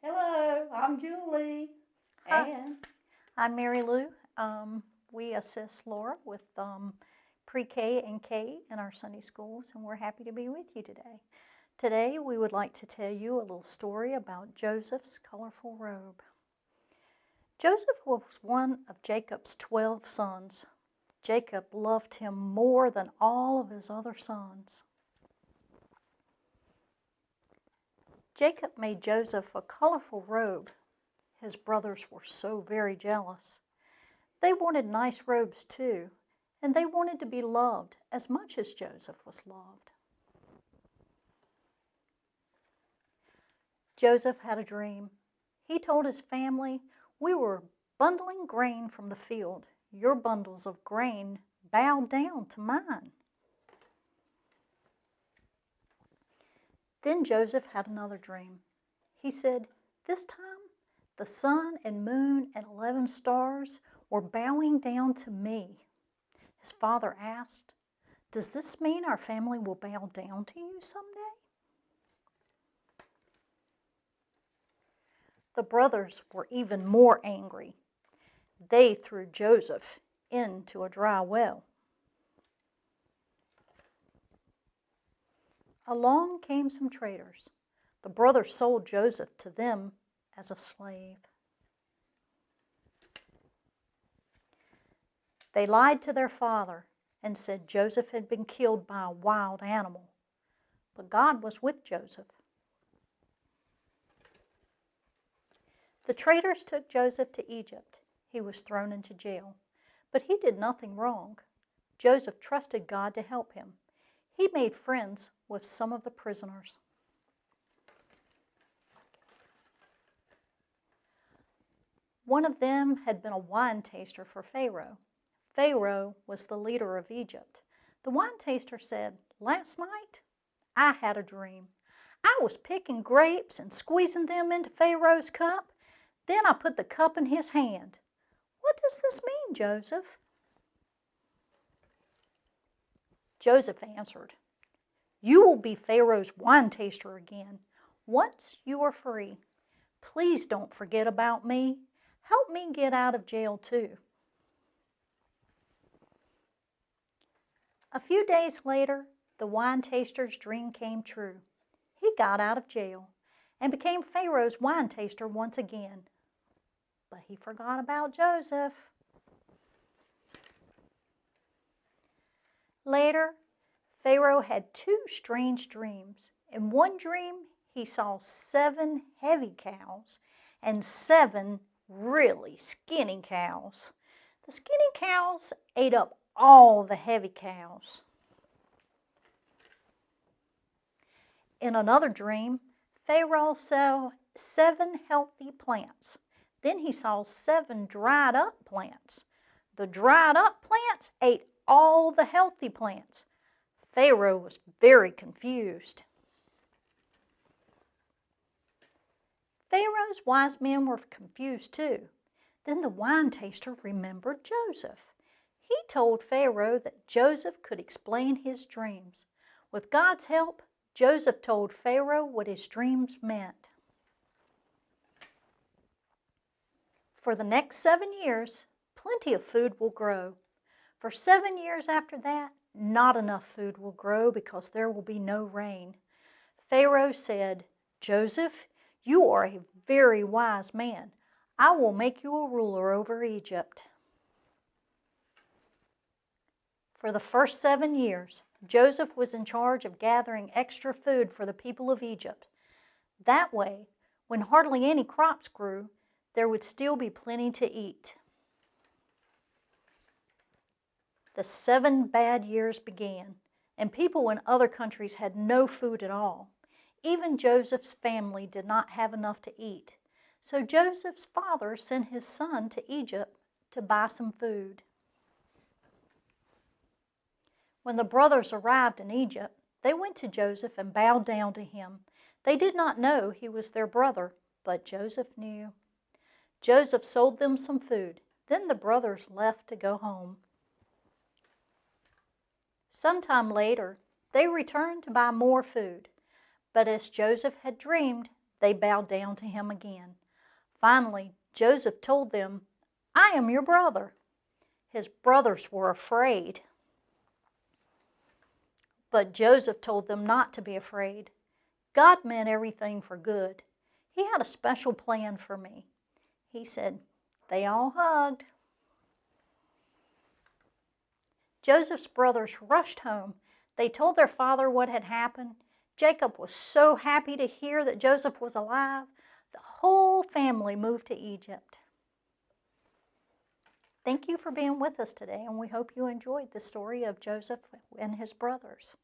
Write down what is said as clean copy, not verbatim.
Hello, I'm Julie. Hi, And I'm Mary Lou. We assist Laura with pre-K and K in our Sunday schools, and we're happy to be with you today. Today, we would like to tell you a little story about Joseph's colorful robe. Joseph was one of Jacob's 12 sons. Jacob loved him more than all of his other sons. Jacob made Joseph a colorful robe. His brothers were so very jealous. They wanted nice robes too, and they wanted to be loved as much as Joseph was loved. Joseph had a dream. He told his family, "We were bundling grain from the field. Your bundles of grain bowed down to mine." Then Joseph had another dream. He said, "This time the sun and moon and 11 stars were bowing down to me." His father asked, "Does this mean our family will bow down to you someday?" The brothers were even more angry. They threw Joseph into a dry well. Along came some traders. The brothers sold Joseph to them as a slave. They lied to their father and said Joseph had been killed by a wild animal. But God was with Joseph. The traders took Joseph to Egypt. He was thrown into jail. But he did nothing wrong. Joseph trusted God to help him. He made friends with some of the prisoners. One of them had been a wine taster for Pharaoh. Pharaoh was the leader of Egypt. The wine taster said, "Last night I had a dream. I was picking grapes and squeezing them into Pharaoh's cup. Then I put the cup in his hand. What does this mean, Joseph?" Joseph answered, "You will be Pharaoh's wine taster again. Once you are free, please don't forget about me. Help me get out of jail too." A few days later, the wine taster's dream came true. He got out of jail and became Pharaoh's wine taster once again. But he forgot about Joseph. Later, Pharaoh had two strange dreams. In one dream, he saw 7 heavy cows and 7 really skinny cows. The skinny cows ate up all the heavy cows. In another dream, Pharaoh saw 7 healthy plants. Then he saw 7 dried up plants. The dried up plants ate all the healthy plants. Pharaoh was very confused. Pharaoh's wise men were confused too. Then the wine taster remembered Joseph. He told Pharaoh that Joseph could explain his dreams. With God's help, Joseph told Pharaoh what his dreams meant. For the next 7 years, plenty of food will grow. For 7 years after that, not enough food will grow because there will be no rain. Pharaoh said, "Joseph, you are a very wise man. I will make you a ruler over Egypt." For the first 7 years, Joseph was in charge of gathering extra food for the people of Egypt. That way, when hardly any crops grew, there would still be plenty to eat. The 7 bad years began, and people in other countries had no food at all. Even Joseph's family did not have enough to eat. So Joseph's father sent his son to Egypt to buy some food. When the brothers arrived in Egypt, they went to Joseph and bowed down to him. They did not know he was their brother, but Joseph knew. Joseph sold them some food. Then the brothers left to go home. Sometime later, they returned to buy more food. But as Joseph had dreamed, they bowed down to him again. Finally, Joseph told them, "I am your brother." His brothers were afraid. But Joseph told them not to be afraid. God meant everything for good. He had a special plan for me. He said, they all hugged. Joseph's brothers rushed home. They told their father what had happened. Jacob was so happy to hear that Joseph was alive. The whole family moved to Egypt. Thank you for being with us today, and we hope you enjoyed the story of Joseph and his brothers.